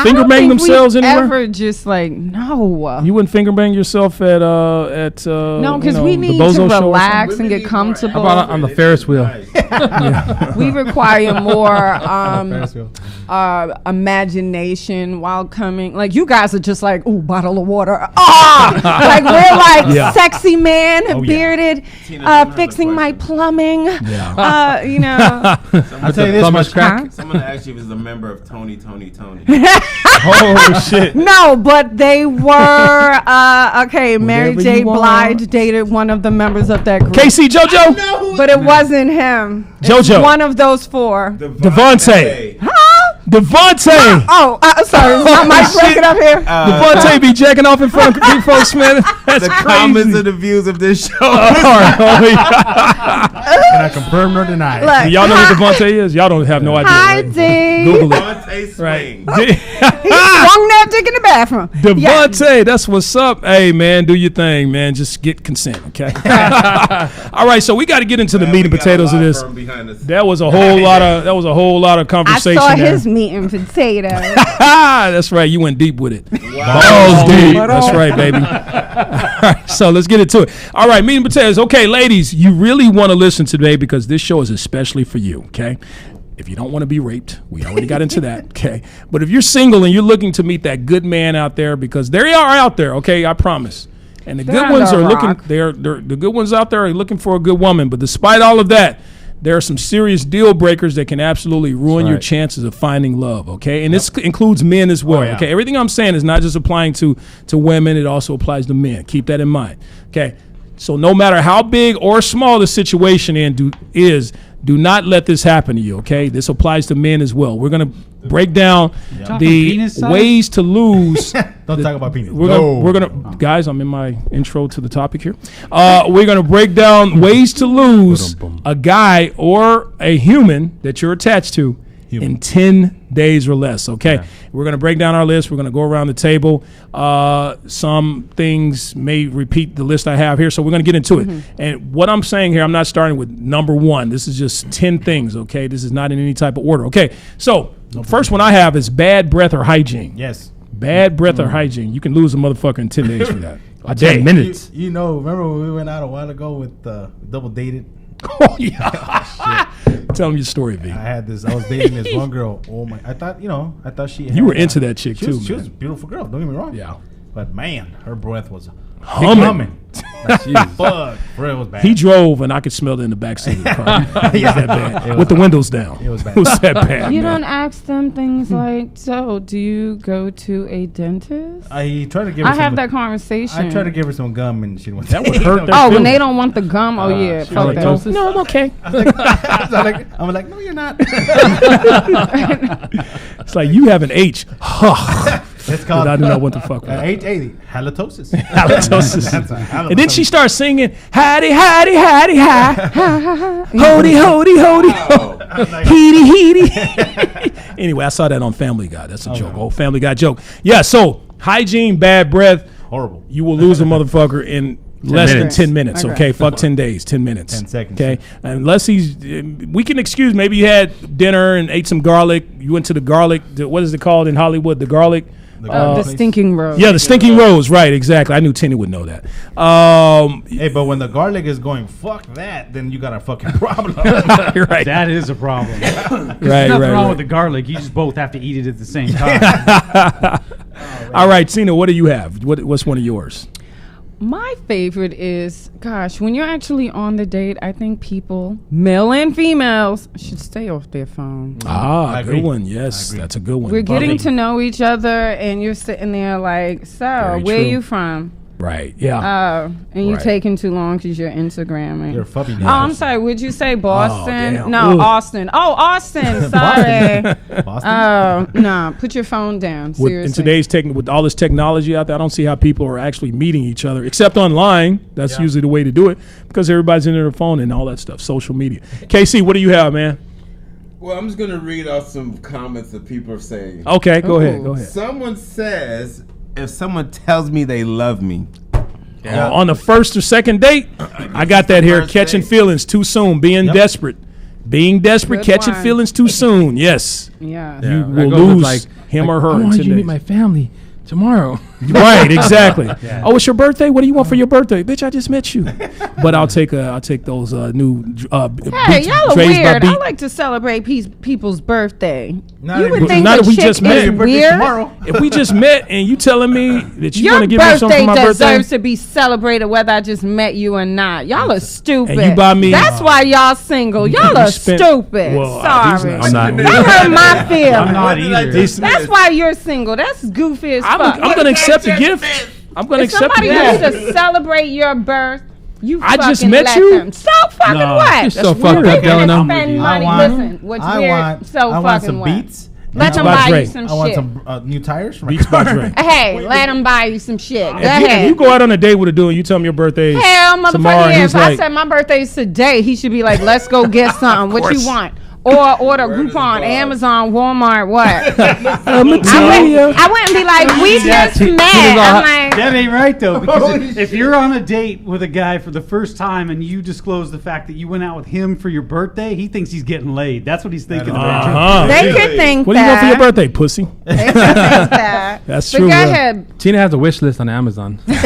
finger bang themselves anywhere? Ever just like no. You wouldn't finger bang yourself at No, because we need the to Bozo show or relax and Women get need comfortable. How about on the Ferris wheel? We require more imagination while coming. Like you guys are just like, ooh, bottle of water. Like we're like Yeah. sexy man, bearded, fixing my plumbing. Yeah. You know. I'll tell you this much. Huh? Someone asked you if he was a member of Tony. Oh shit. No, but they were okay. Mary Whatever J. you want. Blige dated one of the members of that group, KC JoJo. but it wasn't him. JoJo. One of those four. Devontae. Huh? Devontae. Oh, sorry. Is my mic breaking up here? Devontae be jacking off in front of you folks, man. That's The crazy. comments and the views of this show. Can I confirm or deny? Look, Y'all know who Devontae is? Y'all don't have no idea. Hi, right? D. Google it. Devontae Right. Swing. He swung that dick in the bathroom. Yeah. Devontae, that's what's up. Hey, man, do your thing, man. Just get consent, okay? All right, so we got to get into the meat and potatoes of this. That was a whole lot of I conversation. saw there. his meat and potatoes. That's right. You went deep with it. Balls deep. That's right, baby. All right, so let's get into it. All right, meat and potatoes. Okay, ladies, you really want to listen today because this show is especially for you, okay? If you don't want to be raped, we already got into that, okay? But if you're single and you're looking to meet that good man out there, because they are out there, okay? I promise. And the good ones are looking. They're the good ones out there are looking for a good woman. But despite all of that, there are some serious deal breakers that can absolutely ruin your chances of finding love, okay? And this includes men as well, okay? Everything I'm saying is not just applying to women. It also applies to men. Keep that in mind, okay? So no matter how big or small the situation do not let this happen to you, okay? This applies to men as well. We're going to break down the penis size? ways to lose. Don't talk about penis. We're gonna guys, I'm in my intro to the topic here. We're gonna break down ways to lose a guy or a human that you're attached to in 10 days or less, okay? We're going to break down our list. We're going to go around the table. Some things may repeat the list I have here, so we're going to get into it. And what I'm saying here, I'm not starting with number one. This is just 10 things, okay? This is not in any type of order, okay? So the first one I have is bad breath or hygiene. Yes. Bad breath or hygiene. You can lose a motherfucker in 10 days for that. A day. 10 minutes. You know, remember when we went out a while ago with double dated? Oh, yeah. Tell them your story, V. I was dating this one girl. Oh my! I thought she. You were into that chick, too, She was man. a beautiful girl. Don't get me wrong. Yeah. But man, her breath was Humming. Fuck, breath was bad. He drove, and I could smell it in the backseat of the car. It was that bad. With the windows down. It was bad. It was that bad. You man. don't ask them things like, so do you go to a dentist? I tried to give her I have some, that conversation. I tried to give her some gum and she went. That would hurt. Oh, when they don't want the gum? Oh, yeah. Fuck that. Halitosis? No, I'm okay. I'm like, no, you're not. It's like you have an H. It's called. I do not want the fuck with that. H80 halitosis. Halitosis. That's a halitosis. And then she starts singing, howdy, howdy, howdy, hi. Hody, hody, hody, ho. Heedy, heedy. Anyway, I saw that on Family Guy. That's a joke. Old Family Guy joke. Yeah, so hygiene, bad breath. Horrible. You will lose a motherfucker in less minutes. than 10 minutes, Okay. okay? Fuck 10 days, 10 minutes. 10 seconds. Okay? Unless we can excuse, maybe you had dinner and ate some garlic. You went to the garlic, what is it called in Hollywood? The garlic? The stinking rose. Yeah, the Stinking Rose, right, exactly. I knew Tinny would know that. Hey, but when the garlic is going, fuck that, then you got a fucking problem. You're right. That is a problem. Right, There's nothing right, wrong right. with the garlic. You just both have to eat it at the same time. All right, Tina, what do you have? What's one of yours? My favorite is, gosh, when you're actually on the date, I think people, male and females, should stay off their phone. Ah, I good agree. one. Yes, I agree. that's a good one. We're getting Bugging. to know each other, and you're sitting there like, so, Very where true. you from? Right, yeah. And you're Right. taking too long because you're Instagramming. You're a puppy. Oh, I'm sorry. Would you say Boston? damn. No, Ooh. Austin. Oh, Austin. Sorry. Boston. No. Put your phone down. With, Seriously. in today's with all this technology out there, I don't see how people are actually meeting each other, except online. That's usually the way to do it because everybody's in their phone and all that stuff, social media. KC, what do you have, man? Well, I'm just gonna read off some comments that people are saying. Okay, go ahead. Ooh. Go ahead. Someone says, if someone tells me they love me, On the first or second date, I got that here. First Catching date. feelings too soon, being desperate. Being desperate, Good catching one. feelings too soon. Yes. Yeah. Yeah, You that will goes with, lose him or her I in want 10 you to meet days. my family tomorrow. Right, exactly. Oh, it's your birthday. What do you want for your birthday, bitch? I just met you. But I'll take those new. Hey, Beats, y'all are Dre's by weird. I Beat. like to celebrate people's birthday. Not You if- would think not a if we chick just met. is Your birthday's weird. tomorrow. If we just met and you telling me that you Your want to give me something for birthday my birthday, deserves to be celebrated whether I just met you or not. Y'all are stupid. And you buy me- That's why y'all single. Y'all you are spent- stupid. Well, Sorry. he's not. That hurt my feelings. I'm not either. That's why you're single. That's goofy as fuck. I'm gonna accept the gift. I'm gonna If accept the somebody gift. wants to celebrate your birth, you I just fucking met let you? them. So fucking No. what? You're so That's fucked weird. up, They're gonna Delano. spend money. want- Listen, what's I weird? want So I want fucking some what? beats. Let Beats them by buy Dre. you some I want shit. some new tires for my Beats by car. Dre. Hey, let them buy you some shit. Go If ahead. you go out on a date with a dude and you tell him your birthday Hell, tomorrow, motherfucker, and yeah, he's if I like, said my birthday's today, he should be like, let's go get something. What you course. want? Or order Groupon, Amazon, Walmart, what? I Matilda. wouldn't be like, we just met. I'm like, That ain't right though, because if you're on a date with a guy for the first time and you disclose the fact that you went out with him for your birthday, he thinks he's getting laid. That's what he's thinking about. Uh-huh. they could think What do you want for your that. birthday, pussy? They could think that. That's But true, go bro. ahead. Tina has a wish list on Amazon. Here's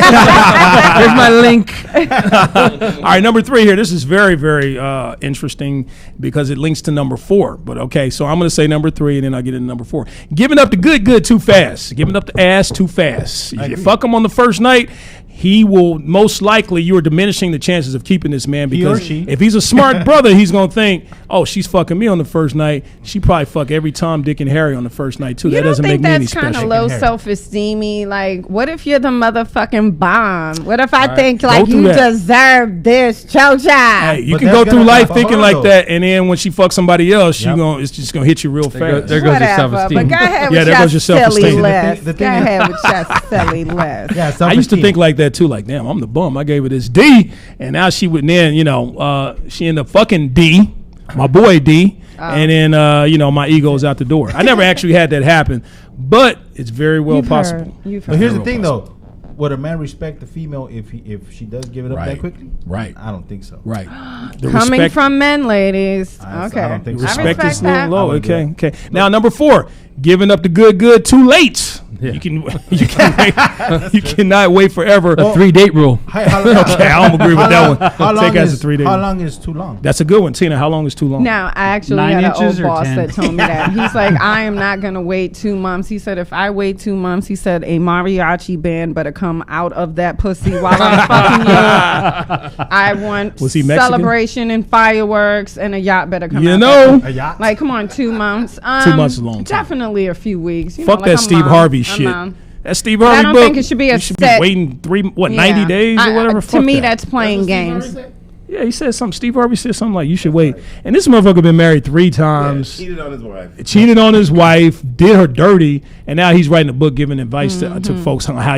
my link. All right, number 3 here. This is very, very interesting because it links to number 4. But okay, so I'm going to say number 3 and then I'll get into number 4. Giving up the good too fast. Giving up the ass too fast. If you fuck him on the first night, he will most likely, you are diminishing the chances of keeping this man He or because she. if he's a smart brother, he's going to think, oh, she's fucking me on the first night. She probably fuck every Tom, Dick, and Harry on the first night too. You That don't doesn't think make me any that's kind of special. low Hair. self-esteem-y? Like, what if you're the motherfucking bomb? What if I think Go like through you that. deserve this, Chocha? Hey, you But can that's go gonna through life happen thinking hard, like though. that, and then when she fucks somebody else, Yep. it's just gonna hit you real fast. There goes your Whatever, self-esteem. but go ahead Yeah, with there your goes your silly self-esteem. list. The Go thing- ahead with your silly list. Yeah, I used to think like that too. Like, damn, I'm the bum. I gave her this D, and now she would then, she ended up fucking D, my boy D, and then my ego's out the door. I never actually had that happen, but it's very well You've possible. heard. You've But heard. here's the Real thing, possible. though. Would a man respect the female if she does give it up Right. that quickly? Right. I don't think so. Right. The Coming respect, from men, ladies. I Okay. don't think so. respect is a that. little low. I would do Okay. Now number 4, giving up the good too late. Yeah. You can you cannot wait forever. 3-date rule. Okay, I don't agree with that one. How long Take it as a is 3-day. how long is too long? That's a good one, Tina. How long is too long? Now, I actually 9 had an old inches or boss 10? that told me that. He's like, I am not going to wait 2 months. He said, if I wait 2 months, he said, a mariachi band better come out of that pussy while I'm fucking you. I want Was he Mexican? celebration and fireworks, and a yacht better come You out. know, A yacht? Like, come on, 2 months. 2 months is a long time. Definitely a few weeks. You fuck know, like that a Steve month, Harvey a shit. month. That Steve I Harvey don't book. think it should be a you should set- be waiting 90 Yeah. days or whatever. To Fuck me, that. that's playing games. Yeah, he said something. Steve Harvey said something like, you should wait. And this motherfucker been married 3 times. Cheated on his wife. Cheated on his wife, did her dirty, and now he's writing a book giving advice to folks on how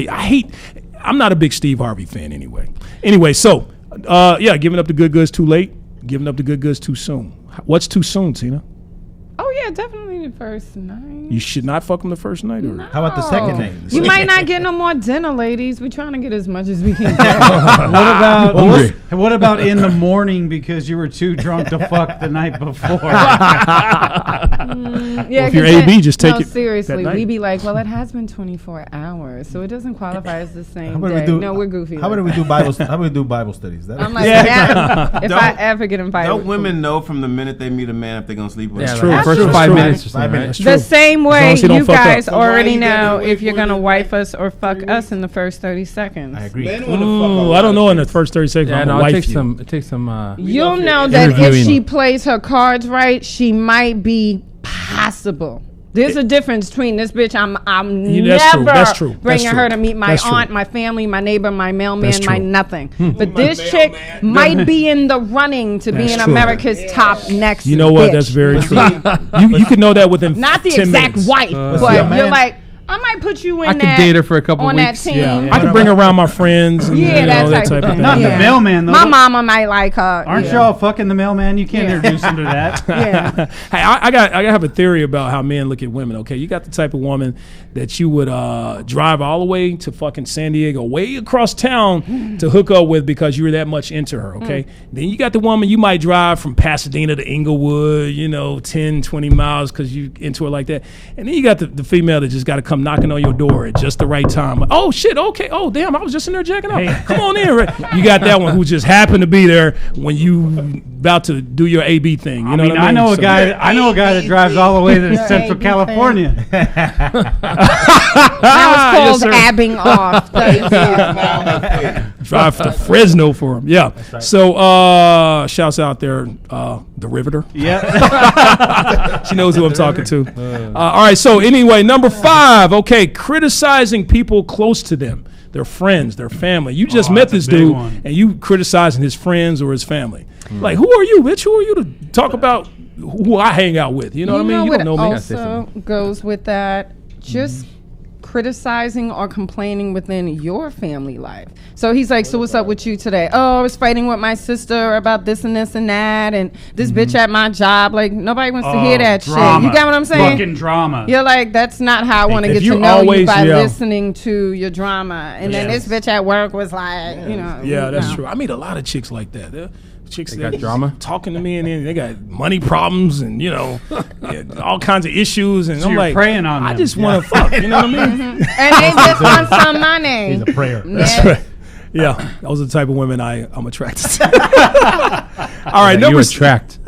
I'm not a big Steve Harvey fan anyway. So giving up the good goods too late, giving up the good goods too soon. What's too soon, Tina? Oh, yeah, definitely the first night. You should not fuck him the first night? Or? How about the second Oh. name? You might not get no more dinner, ladies. We're trying to get as much as we can get. What about in the morning because you were too drunk to fuck the night before? Yeah, if you're 'cause AB, just take it seriously, that we night. be like, well, it has been 24 hours, so it doesn't qualify as the same How about day. we do? No, we're goofy. How about we do Bible? How about we do Bible studies? That- I'm like, if Don't- I ever get invited, Don't women know from the minute they meet a man if they're gonna sleep with Yeah, him? like true. the first That's 5 true. minutes or something, 5 right? minutes. True. the same long way as you don't you fuck up. guys So why already you gotta know wait if you're 40 gonna minutes? wife us or fuck us in the first 30 seconds. I agree. Men wanna fuck a Ooh, lot I don't of know in the chicks. first 30 seconds. Yeah, I'm no, gonna it wife takes you. some. It takes some. You'll know know if that if interviewing. she plays her cards right, she might be possible. There's a difference between this bitch. I'm Yeah, that's true. never That's true. That's bringing true. her to meet my That's true. aunt, my family, my neighbor, my mailman, That's my true. nothing. But My this chick mailman. might be in the running to be That's in true. America's top next. You know what? bitch. That's very true. You can know that within Not the 10 exact minutes. wife, see, a but man- you're like, I might put you in I that. could date her for a couple on weeks. that team. Yeah, I can bring her around my friends. And, Yeah, that type of thing. Not the mailman, though. My mama might like her. Aren't y'all fucking the mailman? You can't introduce him to that. Yeah. Hey, I have a theory about how men look at women. Okay, you got the type of woman that you would drive all the way to fucking San Diego, way across town to hook up with because you were that much into her. Okay, then you got the woman you might drive from Pasadena to Inglewood, 10, 20 miles because you into her like that. And then you got the female that just got to come knocking on your door at just the right time. Like, oh shit, okay, oh damn, I was just in there jacking out. Come on in. Right? You got that one who just happened to be there when you about to do your AB thing. You know what I mean? I know a guy that drives all the way to Central California. That was called abbing off. Drive to Fresno for him. Yeah. Right. So shouts out there, the Riveter. Yeah. She knows who I'm talking to. All right. So anyway, number 5. Okay, criticizing people close to them, their friends, their family. You just met this dude, and you criticizing his friends or his family. Like, who are you, bitch? Who are you to talk about who I hang out with? You know what I mean? You don't know me. Also goes with that. Just criticizing or complaining within your family life. So he's like, so what's up with you today? Oh, I was fighting with my sister about this and this and that, and this bitch at my job. Like, nobody wants to hear that drama. shit. You got what I'm saying? Fucking drama. You're like, that's not how I want to get to know you by listening to your drama. And then this bitch at work was like, Yeah, that's true. I meet a lot of chicks like that. Chicks that got drama talking to me, and then they got money problems and all kinds of issues, and so I'm you're like, praying on I them. just want to fuck, you know what I mean? And they just want some money. He's a prayer. That's right. Yeah, those are the type of women I'm attracted to. All right, number 6.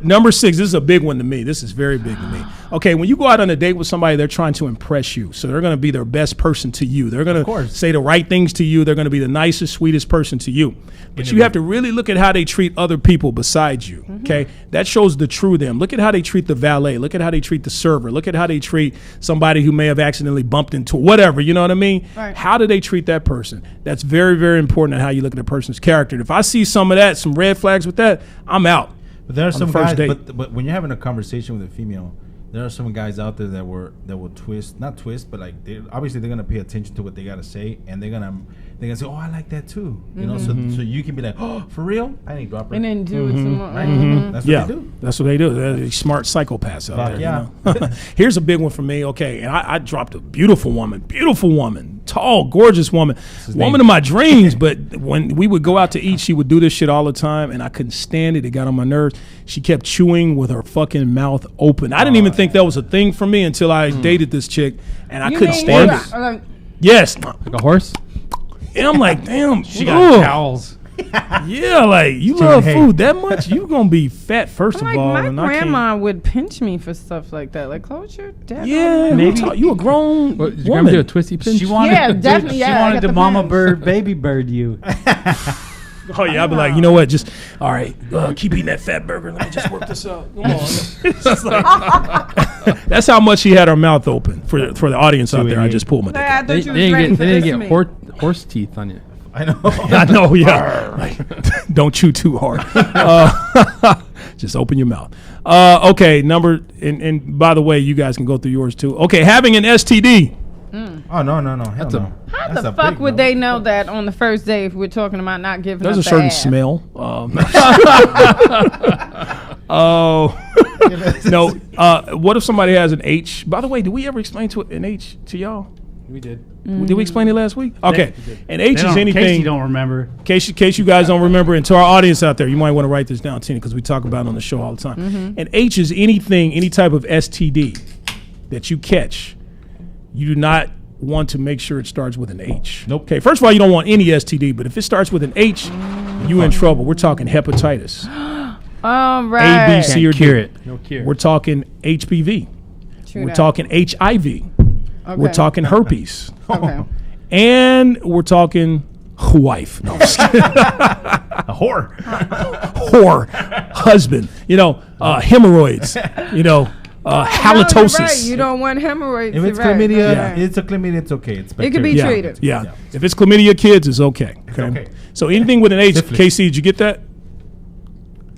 Number 6. This is a big one to me. This is very big to me. Okay, when you go out on a date with somebody, they're trying to impress you. So they're going to be their best person to you. They're going to say the right things to you. They're going to be the nicest, sweetest person to you. But you have to really look at how they treat other people besides you. Okay, that shows the true them. Look at how they treat the valet. Look at how they treat the server. Look at how they treat somebody who may have accidentally bumped into whatever. You know what I mean? Right. How do they treat that person? That's very, very important in how you look at a person's character. If I see some of that, some red flags with that, I'm out. But there are some guys. Date. But when you're having a conversation with a female, there are some guys out there that will not twist, but like obviously they're gonna pay attention to what they gotta say, and they're gonna say, "Oh, I like that too," so you can be like, "Oh, for real?" I ain't drop her. And then do it some more. Right? That's what they do. That's what they do. They're smart psychopaths out there. Yeah. You know? Here's a big one for me. Okay, and I dropped a beautiful woman, tall, gorgeous woman of my dreams. But when we would go out to eat, she would do this shit all the time, and I couldn't stand it. It got on my nerves. She kept chewing with her fucking mouth open. I didn't even think that was a thing for me until I dated this chick, and I couldn't stand it. Yes, like a horse. And I'm like, damn, she got jowls. Yeah, like you love food that much, you gonna be fat first of all. My grandma would pinch me for stuff like that. Like, close your damn. Yeah, maybe you a grown Did your woman. grandma do a twisty pinch? She wanted, definitely. She wanted to mama bird, baby bird you. Oh yeah, I'd be like, you know what? Just all right, keep eating that fat burger. Let me just work this out. Come on. It's just like, that's how much she had her mouth open for the audience out there. I just pulled my dick out. They didn't get horse teeth on you. I know. I know. Yeah. Like, don't chew too hard. Just open your mouth. Okay. And by the way, you guys can go through yours too. Okay, having an STD. Oh no! Hell no. How the fuck would they know that on the first day if we're talking about not giving There's up a certain ass? smell. Oh no! What if somebody has an H? By the way, did we ever explain an H to y'all? We did. Did we explain it last week? Okay. An H is anything. In case you don't remember. In case you guys don't remember, and to our audience out there, you might want to write this down, Tina, because we talk about it on the show all the time. An H is anything, any type of STD that you catch. You do not want to make sure it starts with an H. Nope. Okay, first of all, you don't want any STD, but if it starts with an H, you in trouble. We're talking hepatitis. All right. A, B, C, or D. Cure it. No cure. We're talking HPV. True We're that. talking HIV. Okay. We're talking herpes. Okay. And we're talking wife. No, I'm just kidding. A whore. Whore. Husband. Hemorrhoids. Halitosis. Right. You don't want hemorrhoids. If it's chlamydia, it's a chlamydia. It's okay. It's It could be Yeah, treated. yeah. If it's chlamydia kids, it's okay. okay. So anything with an H, Syphilis. Casey, did you get that?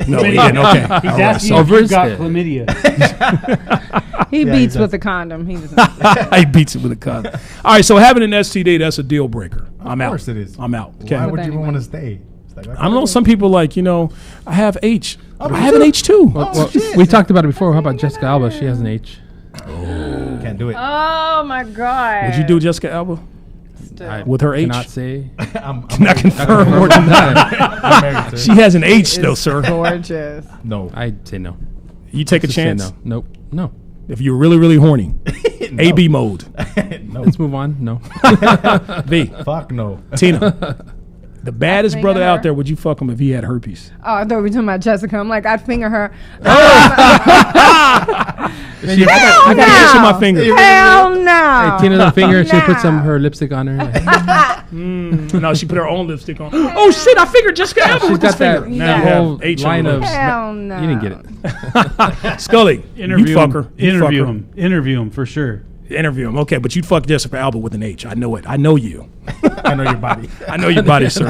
No, he didn't. Okay. He's All right, asking so if you got Brisket. chlamydia. He Yeah, beats he with does. a condom. He doesn't. he beats it with a condom. All right, so having an STD, that's a deal breaker. I'm out. Of course it is. I'm out. Okay. Why would With you even anyone. want to stay? It's like, I don't know. Some people like, I have H. Oh, I have an H too. Well, we talked about it before. How about Jessica Alba? She has an H. Can't do it. Oh my god. Would you do Jessica Alba I with her H? cannot say. I'm Cannot confirm or deny. I'm married to She has an H though, It's sir. gorgeous. No. I'd say no. You take a Just say chance no. Nope. No. if you're really, really horny. No. AB mode. No. Let's move on. No. V. Fuck no. Tina. The baddest finger brother her. out there, would you fuck him if he had herpes? Oh, I thought we were talking about Jessica. I'm like, I'd finger her. I got an H in my finger. Hell no. Hey, Tina's on finger. She put No. some her lipstick on her. No, she put her own lipstick on. Oh shit! I figured Jessica Alba She's with this got that finger. Yeah. Now you have whole H on line the of. lips. Hell no. You didn't get it. Scully, you fuck her. You Interview fuck her. him. Interview him for sure. Interview him. Okay, but you'd fuck Jessica Alba with an H. I know it. I know you. I know your body. I know your body, sir.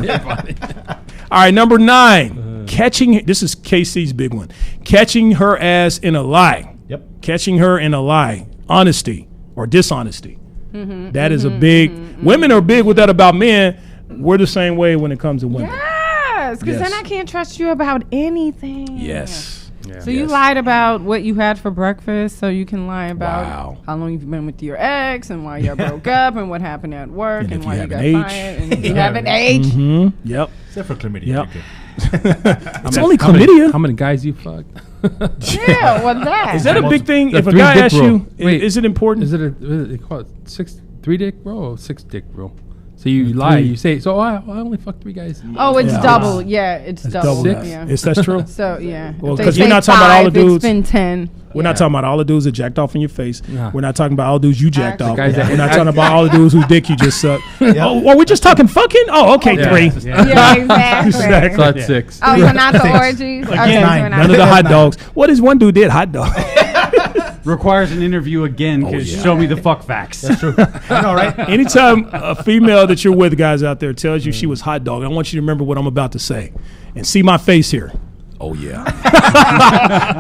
All right, number 9. Catching. This is KC's big one. Catching her ass in a lie. Yep. Catching her in a lie. Honesty or dishonesty. That is a big. Women are big with that about men. We're the same way when it comes to women. Yes, because Yes. then I can't trust you about anything. Yes. So you Yes. lied about what you had for breakfast, so you can lie about Wow. how long you've been with your ex and why y'all broke up and what happened at work And and, if why you you have got an H. fired and if you have an H. Yep. Except for chlamydia. Yep. you're good. It's only How many- chlamydia. How many guys you fucked? Yeah, what's that? Is that a big thing? The If a 3 guy dick asks rule. you, Wait, is it important? Is it they call it 3 dick rule or 6 dick rule? So you lie. You say so. I only fucked 3 guys. Oh, it's Yeah. double. Yeah, it's double. Double. Yeah. Is that true? So yeah. Well, If they 'cause we're say not talking about all the 5, dudes. It's been 10. We're not talking about all the dudes that jacked off in your face. Nah. We're not talking about all the dudes you jacked Actually- off. The guys that- We're not talking about all the dudes whose dick you just sucked. Oh, are we just talking fucking? Oh, okay, Yeah. 3. Yeah, exactly. So that's 6. Oh, so not the orgies? Okay, Again, so 9. we're not- None of the hot dogs. What is one dude did? Hot dog. Requires an interview again. yeah. Show me the fuck facts. That's true. I know, right? Anytime a female that you're with, guys out there, tells you she was hot dog, I want you to remember what I'm about to say. And see my face here. Oh, yeah.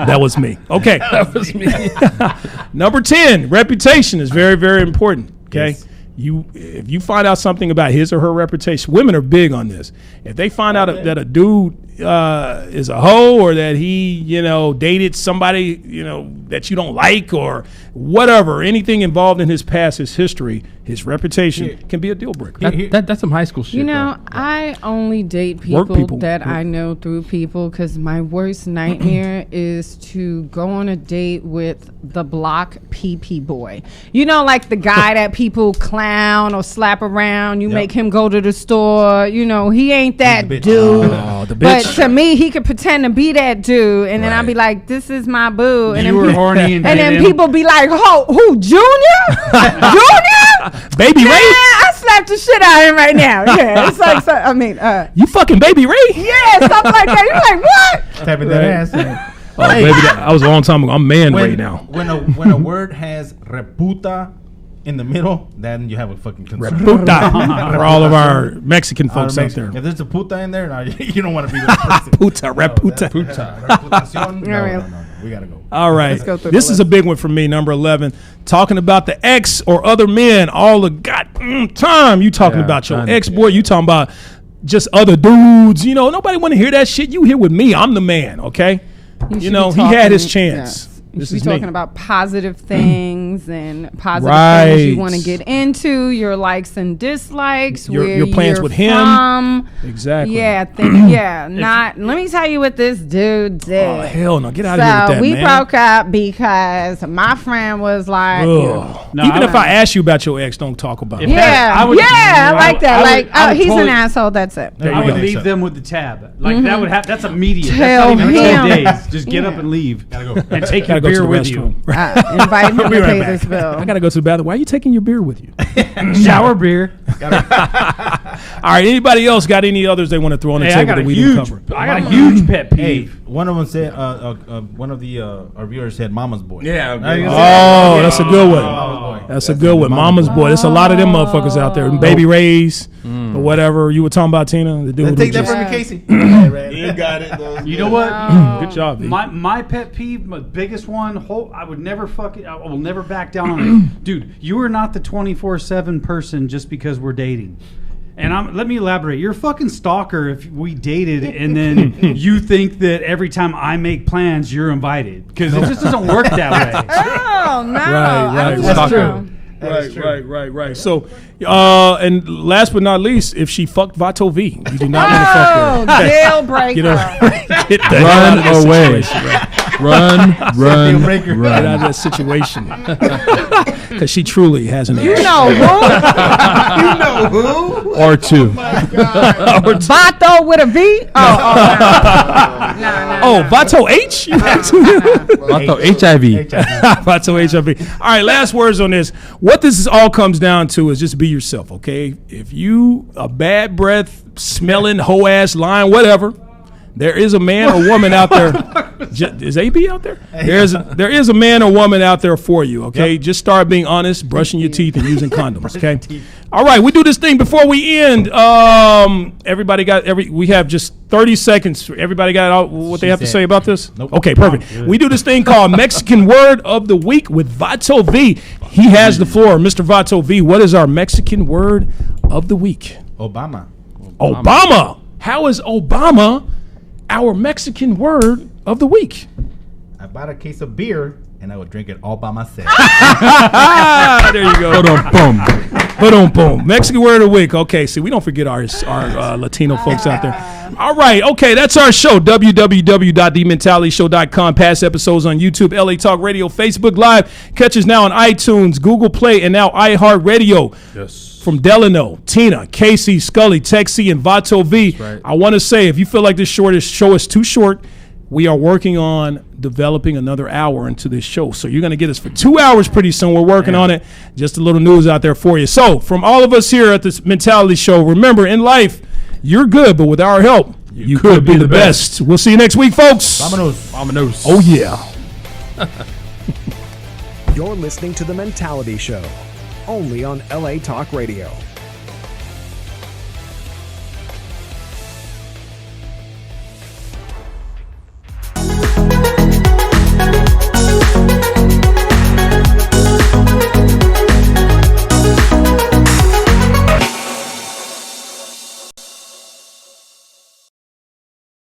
That was me. Okay. That was me. Number 10, reputation is very, very important. Okay. Yes. If you find out something about his or her reputation, women are big on this. If they find out that a dude is a hoe or that he, dated somebody, that you don't like or whatever, anything involved in his past, his history, his reputation can be a deal breaker. That's some high school shit. You know, though. I only date Work people, people. that I know through people because my worst nightmare is to go on a date with the block pee-pee boy. You know, like the guy that people clown or slap around. You Yep. make him go to the store. He ain't that the bitch. dude. Oh, the But bitch. to me, he could pretend to be that dude, and then I'll Right. be like, "This is my boo," and You then were people, horny and and did then him. people be like, "Who, Junior? Junior? Baby Man, Ray? I slapped the shit out of him right now." Yeah, it's like, You fucking Baby Ray? yeah, stuff like that. You're like, what? Tapping that ass. And Oh, baby, that was a long time ago. I'm man when, Ray now. when a word has reputa in the middle, then you have a fucking concern. Puta. For all of our Mexican folks out there. If there's a puta in there, no, you don't want to be that person. Puta, reputa. Reputación. No. We gotta go. All right. go through This the is a big one for me, number 11. Talking about the ex or other men all the time. You talking Yeah, about your done. ex-boy. You talking about just other dudes. Nobody want to hear that shit. You here with me. I'm the man, okay? You should He be had his talking- chance. yes. You This should be is me. talking about positive things and positive Right. things you want to get into, your likes and dislikes, Your where plans you're with him. from. Exactly. Yeah, not. Let me tell you what this dude did. Oh, hell no. Get out of here with that, we man. broke up because my friend was like, Ugh. No, Even if I- I ask you about your ex, don't talk about If it. that- yeah, I would- I like that. I would- I would He's totally- an asshole. That's it. There I you would go. leave them with the tab. Like that would have. That's immediate. Tell That's not even him. 2 days. Just get up Yeah. and leave. Gotta go. And take Gotta your go to beer the with you. restroom. Invite him to be right pay back. this bill. I gotta go to the bathroom. Why are you taking your beer with you? Shower beer. All right. Anybody else got any others they want to throw on the Hey, I table got that a we didn't huge. cover? I got a huge pet Hey, peeve. one of them said, one of the our viewers said, "Mama's boy." Yeah. Oh, that's a good one. Mama's boy. That's a good one. Mama's boy. There's a lot of them motherfuckers out there. Baby Rays. or whatever you were talking about, Tina. The dude Take who that just- from me, Casey. You got it. You know what? Good job, B. My pet peeve, my biggest one. I would never I will never back down on it, dude. You are not the 24/7 person just because we're dating. And let me elaborate. You're a fucking stalker if we dated and then you think that every time I make plans, you're invited. Because it just doesn't work that way. Oh, no. Right. That's Right. true. Right. So, and last but not least, if she fucked Vato V, you do not want to fuck her. Oh, deal breaker. Get the hell out of Run this away. situation, right? Run. breaker. Get out of that situation. Because she truly has an You issue. know who? Or two. Vato with a V? Oh, Vato H? Vato HIV. Vato HIV. All right, last words on this. What this all comes down to is just be yourself, okay? If you a bad breath, smelling, hoe ass, lying, whatever, there is a man or woman out there. Is AB out there? There is a man or woman out there for you, okay? Yep. Just start being honest, brushing your teeth, and using condoms, okay? All right, we do this thing before we end. We have just 30 seconds. Everybody got all what they have to say about this? Nope. Okay, perfect. We do this thing called Mexican Word of the Week with Vato V. He has the floor. Mr. Vato V, what is our Mexican Word of the Week? Obama. How is Obama our Mexican Word of the Week? I bought a case of beer and I would drink it all by myself. There you go. Boom. Mexican Word of the Week. Okay, see, we don't forget our Latino folks out there. All right, okay, that's our show. www.thementalityshow.com. Past episodes on YouTube, LA Talk Radio, Facebook Live. Catch us now on iTunes, Google Play, and now iHeartRadio. Yes. From Delano, Tina, Casey, Scully, Texie, and Vato V. Right. I want to say, if you feel like this show is too short, we are working on developing another hour into this show. So you're going to get us for 2 hours pretty soon. We're working on it. Just a little news out there for you. So from all of us here at this Mentality Show, remember, in life, you're good, but with our help, you could be the best. We'll see you next week, folks. Vamonos. Oh, yeah. You're listening to The Mentality Show, only on LA Talk Radio.